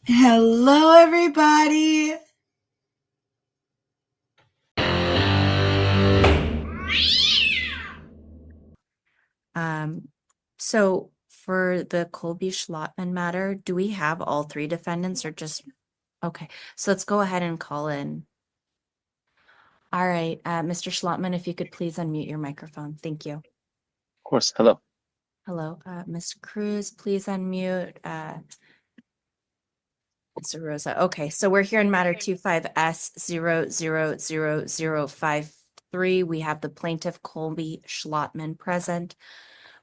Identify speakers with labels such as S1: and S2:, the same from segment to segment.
S1: Hello, everybody.
S2: So for the Colby Schlottman matter, do we have all three defendants or just, okay, so let's go ahead and call in. All right, Mr. Schlottman, if you could please unmute your microphone. Thank you.
S3: Of course. Hello.
S2: Hello, Ms. Cruz, please unmute. Mr. Rosa. Okay, so we're here in matter 25S000053. We have the plaintiff Colby Schlottman present.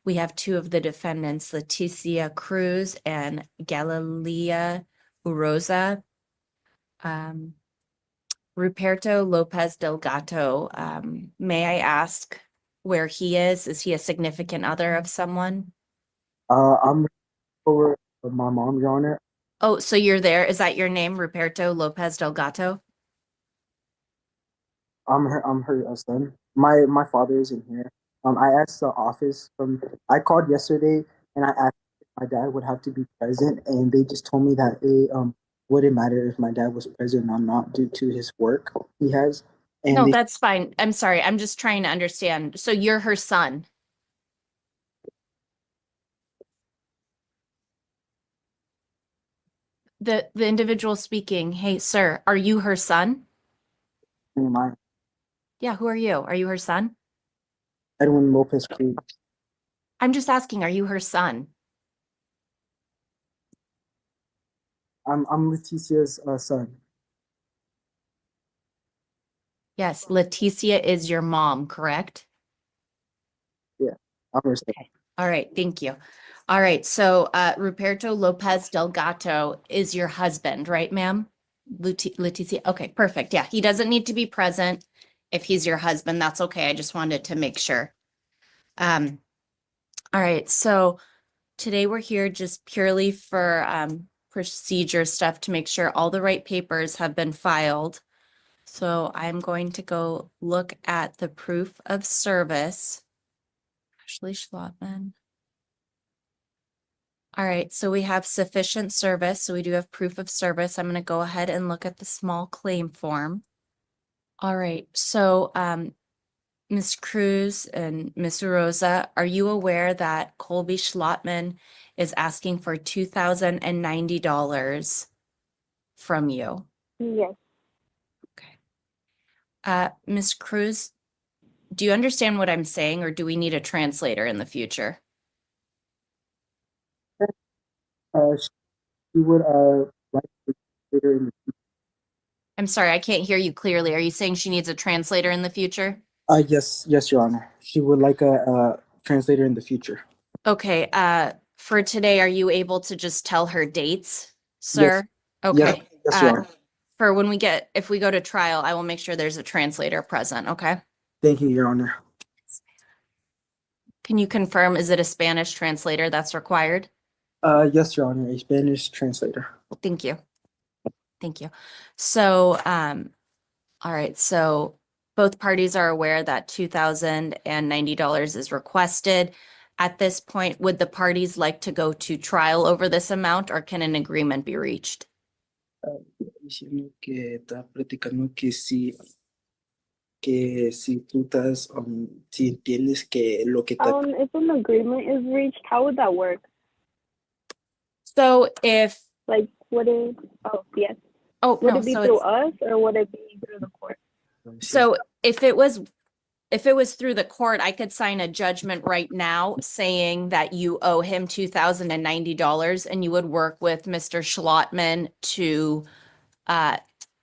S2: We have two of the defendants, Leticia Cruz and Galilea Uroza. Ruperto Lopez Delgato, may I ask where he is? Is he a significant other of someone?
S4: I'm over with my mom, Your Honor.
S2: Oh, so you're there. Is that your name, Ruperto Lopez Delgato?
S4: I'm her son. My father isn't here. I asked the office I called yesterday and I asked if my dad would have to be present, and they just told me that it wouldn't matter if my dad was present or not due to his work he has. And
S2: No, that's fine. I'm sorry. I'm just trying to understand. So you're her son. The individual speaking, hey, sir, are you her son? Yeah, who are you? Are you her son?
S4: Edwin Lopez Cruz.
S2: I'm just asking, are you her son?
S4: I'm Leticia's son.
S2: Yes, Leticia is your mom, correct?
S4: Yeah, I'm her son.
S2: Okay. All right, thank you. All right, so Ruperto Lopez Delgato is your husband, right, ma'am? Leticia, okay, perfect. Yeah, he doesn't need to be present. If he's your husband, that's okay. I just wanted to make sure. All right, so today we're here just purely for procedure stuff to make sure all the right papers have been filed. So I'm going to go look at the proof of service. Ashley Schlottman. All right, so we have sufficient service. So we do have proof of service. I'm going to go ahead and look at the small claim form. All right, so Ms. Cruz and Ms. Rosa, are you aware that Colby Schlottman is asking for $2,090 from you?
S5: Yes.
S2: Okay. Ms. Cruz, do you understand what I'm saying, or do we need a translator in the future?
S4: She would like to consider in the
S2: I'm sorry, I can't hear you clearly. Are you saying she needs a translator in the future?
S4: yes, Your Honor. She would like a translator in the future.
S2: Okay, for today, are you able to just tell her dates, sir? Okay.
S4: Yes, Your Honor.
S2: For when if we go to trial, I will make sure there's a translator present, okay?
S4: Thank you, Your Honor.
S2: Can you confirm, is it a Spanish translator that's required?
S4: Yes, Your Honor, a Spanish translator.
S2: Well, thank you. Thank you. So, all right, so both parties are aware that $2,090 is requested. At this point, would the parties like to go to trial over this amount, or can an agreement be reached?
S4: Diciendo que está platicando que si tú estás, si entiendes que lo que está.
S5: If an agreement is reached, how would that work?
S2: So if
S5: Like, would it? Oh, yes.
S2: oh
S5: Would
S2: no,
S5: it be
S2: so
S5: through
S2: it's
S5: us or would it be through the court?
S2: so if it was through the court, I could sign a judgment right now saying that you owe him $2,090, and you would work with Mr. Schlottman to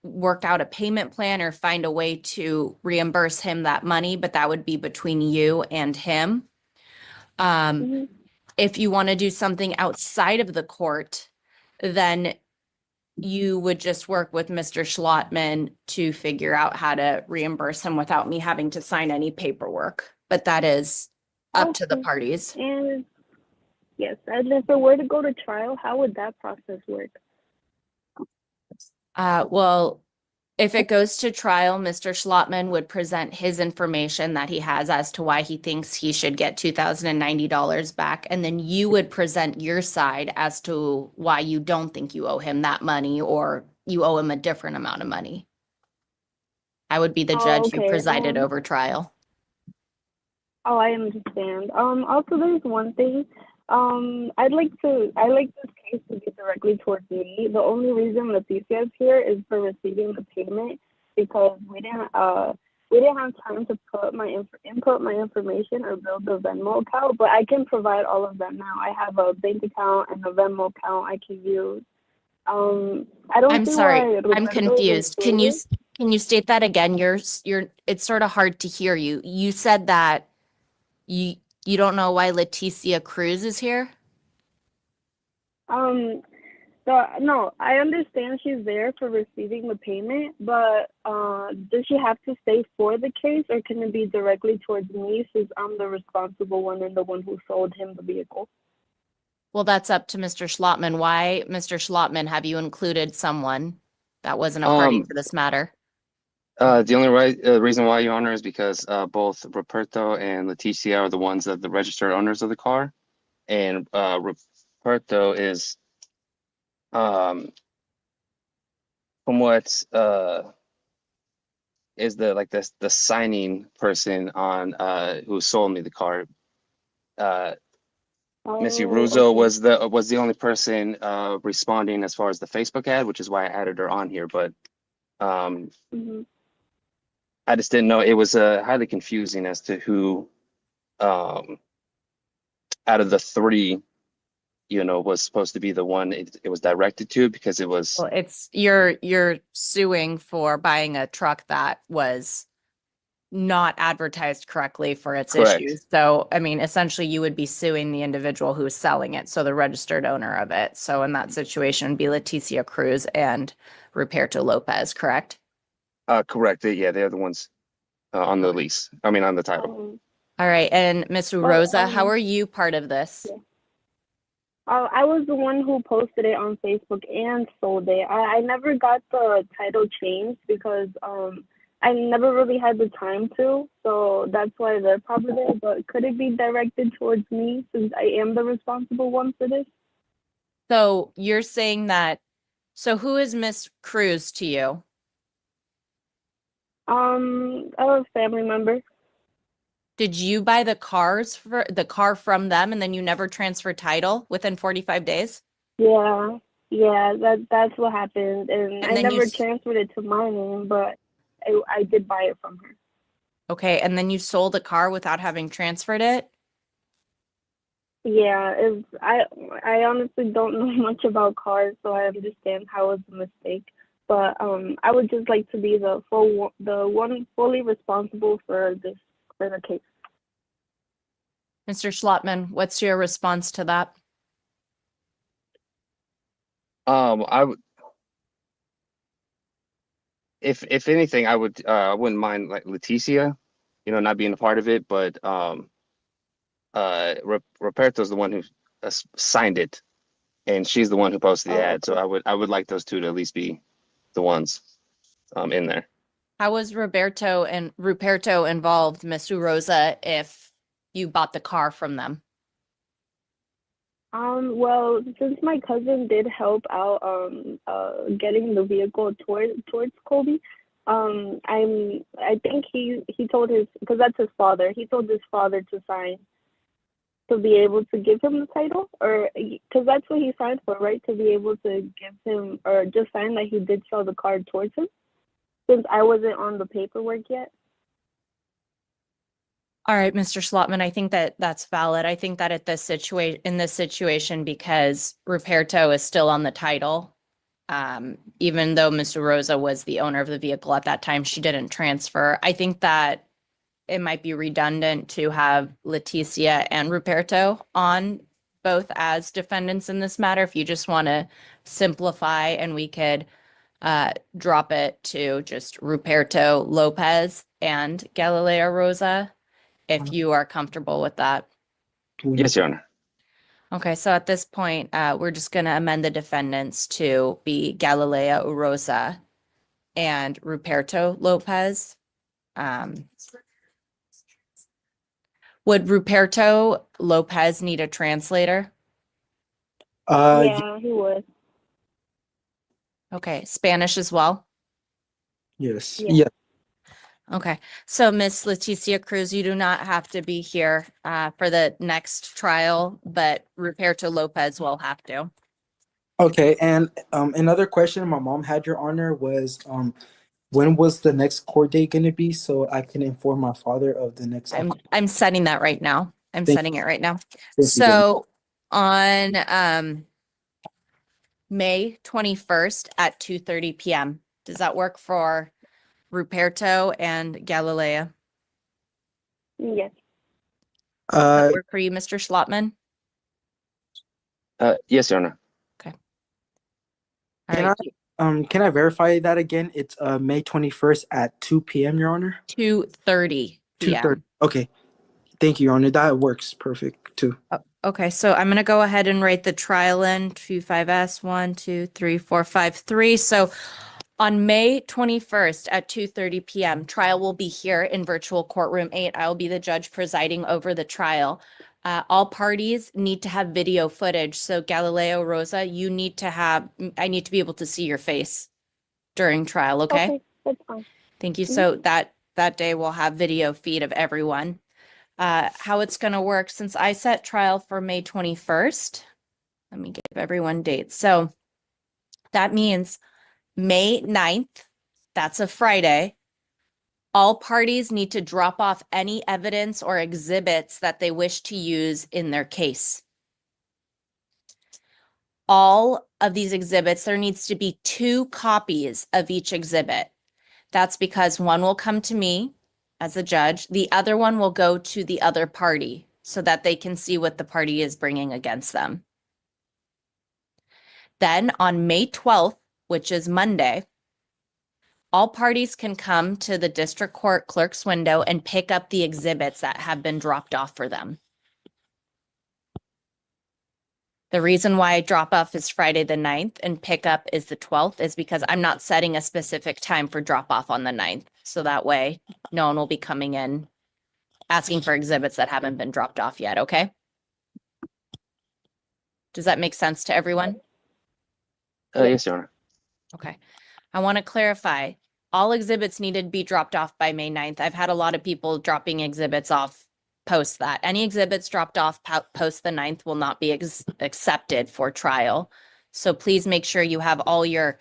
S2: work out a payment plan or find a way to reimburse him that money, but that would be between you and him. If you want to do something outside of the court, then you would just work with Mr. Schlottman to figure out how to reimburse him without me having to sign any paperwork. But that is up to the parties.
S5: And yes, and if it were to go to trial, how would that process work?
S2: Well, If it goes to trial, Mr. Schlottman would present his information that he has as to why he thinks he should get $2,090 back, and then you would present your side as to why you don't think you owe him that money or you owe him a different amount of money. I would be the
S5: Oh,
S2: judge who
S5: okay.
S2: presided over trial.
S5: Oh, I understand. Also, there's one thing. I'd like this case to be directly towards me. The only reason Leticia is here is for receiving the payment because we didn't have time to put input my information or build the Venmo account, but I can provide all of that now. I have a bank account and a Venmo account I can use. I don't
S2: I'm
S5: see
S2: sorry,
S5: why
S2: I'm
S5: Roberto is
S2: confused.
S5: included.
S2: Can you state that again? It's sort of hard to hear you. You said that you don't know why Leticia Cruz is here?
S5: No, I understand she's there for receiving the payment, but does she have to stay for the case, or can it be directly towards me since I'm the responsible one and the one who sold him the vehicle?
S2: Well, that's up to Mr. Schlottman. Why, Mr. Schlottman, have you included someone that wasn't a party to this matter?
S3: The only reason why, Your Honor, is because both Roberto and Leticia are the ones that the registered owners of the car, and Roberto is, from what is the signing person on who sold me the car. Missy Russo
S5: Okay.
S3: was the only person responding as far as the Facebook ad, which is why I added her on here. But
S5: Mhm.
S3: I just didn't know. It was highly confusing as to who out of the three, was supposed to be the one it was directed to, because it was
S2: Well, it's you're suing for buying a truck that was not advertised correctly for its
S3: correct.
S2: issues. So, I mean, essentially you would be suing the individual who's selling it, so the registered owner of it. So in that situation, it'd be Leticia Cruz and Ruperto Lopez, correct?
S3: Correct. Yeah, they're the ones on the lease. I mean, on the title.
S2: All right. And Ms. Rosa, how are you part of this?
S5: Yeah. I was the one who posted it on Facebook and sold it. I never got the title changed because I never really had the time to, so that's why they're probably there. But could it be directed towards me since I am the responsible one for this?
S2: So you're saying that, so who is Miss Cruz to you?
S5: A family member.
S2: Did you buy the car from them and then you never transfer title within 45 days?
S5: Yeah, that's what happened, and I
S2: And then
S5: never transferred it to my name, but I did buy it from her.
S2: Okay, and then you sold the car without having transferred it?
S5: Yeah, I honestly don't know much about cars, so I understand how it's a mistake. But I would just like to be the one fully responsible for the case.
S2: Mr. Schlottman, what's your response to that?
S3: I would, if anything, I wouldn't mind like Leticia, not being a part of it, but Roberto's the one who signed it, and she's the one who posted the ad. So I would like those two to at least be the ones in there.
S2: How was Ruperto involved, Miss Rosa, if you bought the car from them?
S5: Well, since my cousin did help out getting the vehicle towards Kobe, I think he told because that's his father. He told his father to sign to be able to give him the title, or because that's what he signed for, right? To be able to give him or just sign that he did sell the car towards him, since I wasn't on the paperwork yet.
S2: All right, Mr. Schlottman, I think that that's valid. I think that in this situation, because Ruperto is still on the title, even though Mr. Rosa was the owner of the vehicle at that time, she didn't transfer. I think that it might be redundant to have Leticia and Ruperto on both as defendants in this matter. If you just want to simplify, and we could drop it to just Ruperto Lopez and Galileo Rosa, if you are comfortable with that.
S3: Yes, Your Honor.
S2: Okay, so at this point, we're just going to amend the defendants to be Galileo Rosa and Ruperto Lopez. Would Ruperto Lopez need a translator?
S5: Yeah, he would.
S2: Okay, Spanish as well?
S4: yes.
S5: Yeah.
S4: Yeah.
S2: Okay, so Miss Leticia Cruz, you do not have to be here for the next trial, but Ruperto Lopez will have to.
S4: Okay, and another question my mom had, Your Honor, was when was the next court date going to be so I can inform my father of the next.
S2: I'm setting that right now. I'm
S4: Thank-
S2: setting it right now.
S4: Thank you, Your Honor.
S2: So on May 21st at 2:30 p.m. Does that work for Ruperto and Galilea?
S5: Yes.
S2: Does that
S4: Uh,
S2: work for you, Mr. Schlottman?
S3: Yes, Your Honor.
S2: All
S4: Can
S2: right,
S4: can I verify that again? It's May 21st at 2 p.m., Your Honor.
S2: 2:30
S4: 2:30.
S2: p.m.
S4: Okay. Thank you, Your Honor. That works perfect too.
S2: Okay, so I'm gonna go ahead and write the trial in 25S 1, 2, 3, 4, 5, 3. So on May 21st at 2:30 p.m., trial will be here in virtual courtroom 8. I will be the judge presiding over the trial. All parties need to have video footage. So Galileo, Rosa, I need to be able to see your face during trial, okay?
S5: Okay, that's fine.
S2: Thank you. So that day we'll have video feed of everyone. How it's going to work, since I set trial for May 21st, let me give everyone dates. So that means May 9th, that's a Friday. All parties need to drop off any evidence or exhibits that they wish to use in their case. All of these exhibits, there needs to be 2 copies of each exhibit. That's because one will come to me as a judge. The other one will go to the other party so that they can see what the party is bringing against them. Then on May 12th, which is Monday, all parties can come to the district court clerk's window and pick up the exhibits that have been dropped off for them. The reason why drop off is Friday the 9th and pick up is the 12th is because I'm not setting a specific time for drop off on the 9th. So that way no one will be coming in asking for exhibits that haven't been dropped off yet, okay? Does that make sense to everyone?
S3: Yes, Your Honor.
S2: Okay. I want to clarify, all exhibits needed to be dropped off by May 9th. I've had a lot of people dropping exhibits off post that. Any exhibits dropped off post the 9th will not be accepted for trial. So please make sure you have all your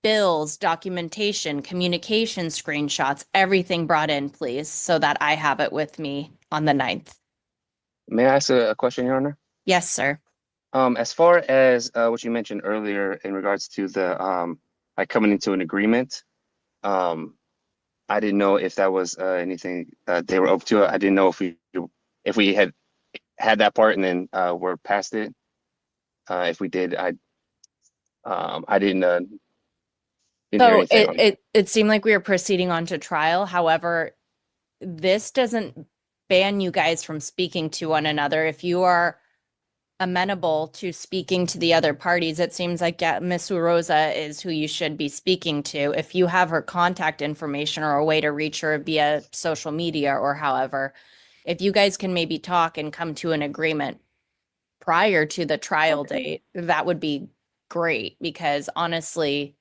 S2: bills, documentation, communication screenshots, everything brought in, please, so that I have it with me on the 9th.
S3: May I ask a question, Your Honor?
S2: Yes, sir.
S3: As far as what you mentioned earlier in regards to the like coming into an agreement, I didn't know if that was anything they were up to. I didn't know if we had that part and then we're past it. If we did, I didn't hear
S2: So
S3: anything on it.
S2: it seemed like we were proceeding on to trial. However, this doesn't ban you guys from speaking to one another. If you are amenable to speaking to the other parties, it seems like Miss Urosa is who you should be speaking to. If you have her contact information or a way to reach her via social media or however, if you guys can maybe talk and come to an agreement prior to the trial date, that would be great, because honestly,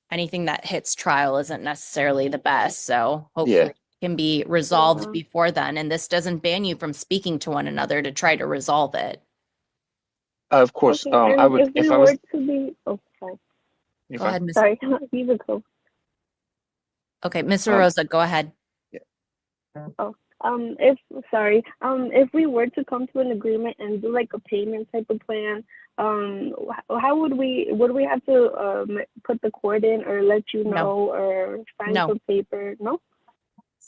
S2: anything that hits trial isn't necessarily the best. So hopefully
S3: Yeah.
S2: it can be resolved
S5: Yeah.
S2: before then. And this doesn't ban you from speaking to one another to try to resolve it.
S3: Of course.
S5: Okay,
S3: I
S5: and
S3: would
S5: if we
S3: if I
S5: were
S3: was.
S5: to be, oh, sorry.
S3: You're
S2: Go
S3: fine.
S2: ahead, Miss.
S5: Sorry, you would go.
S2: Okay, Mr. Rosa, go ahead.
S5: If we were to come to an agreement and do like a payment type of plan, how would we have to put the court in or let you
S2: No.
S5: know or sign
S2: No.
S5: some paper? No.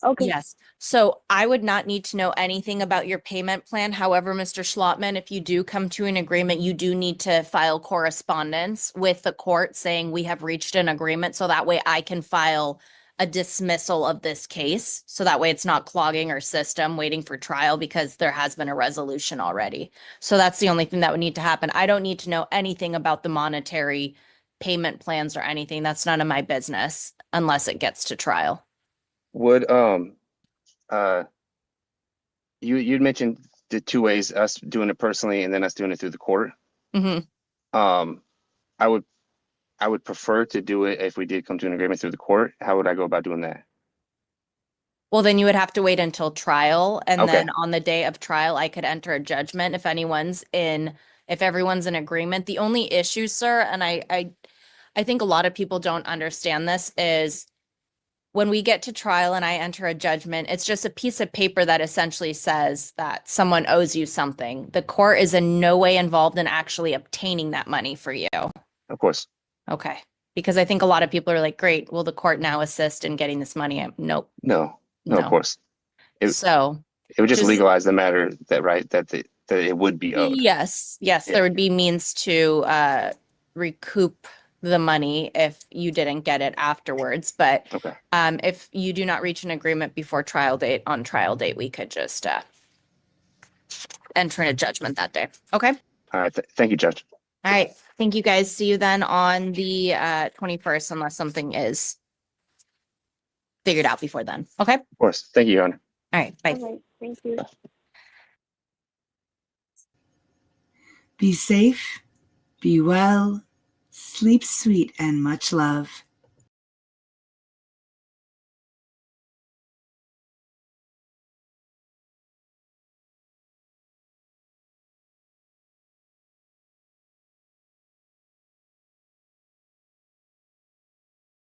S5: Okay.
S2: Yes. So I would not need to know anything about your payment plan. However, Mr. Schlottman, if you do come to an agreement, you do need to file correspondence with the court saying we have reached an agreement. So that way I can file a dismissal of this case. So that way it's not clogging our system waiting for trial, because there has been a resolution already. So that's the only thing that would need to happen. I don't need to know anything about the monetary payment plans or anything. That's none of my business unless it gets to trial.
S3: Would you'd mentioned the two ways, us doing it personally and then us doing it through the court.
S2: Hmm.
S3: I would prefer to do it if we did come to an agreement through the court. How would I go about doing that?
S2: Well, then you would have to wait until trial. And
S3: Okay.
S2: then on the day of trial, I could enter a judgment if everyone's in agreement. The only issue, sir, and I think a lot of people don't understand this, is when we get to trial and I enter a judgment, it's just a piece of paper that essentially says that someone owes you something. The court is in no way involved in actually obtaining that money for you.
S3: Of course.
S2: Okay. Because I think a lot of people are like, great, will the court now assist in getting this money? Nope.
S3: No, of
S2: No.
S3: course. It would just legalize the matter that it would be owed.
S2: Yes,
S3: Yeah.
S2: there would be means to recoup the money if you didn't get it afterwards. But
S3: Okay.
S2: if you do not reach an agreement before trial date, we could just enter in a judgment that day. Okay.
S3: All right. Thank you, Judge.
S2: All right. Thank you, guys. See you then on the 21st, unless something is figured out before then. Okay.
S3: Of course. Thank you, Your Honor.
S2: All right. Bye.
S5: Okay, thank you.
S1: Be safe, be well, sleep sweet, and much love.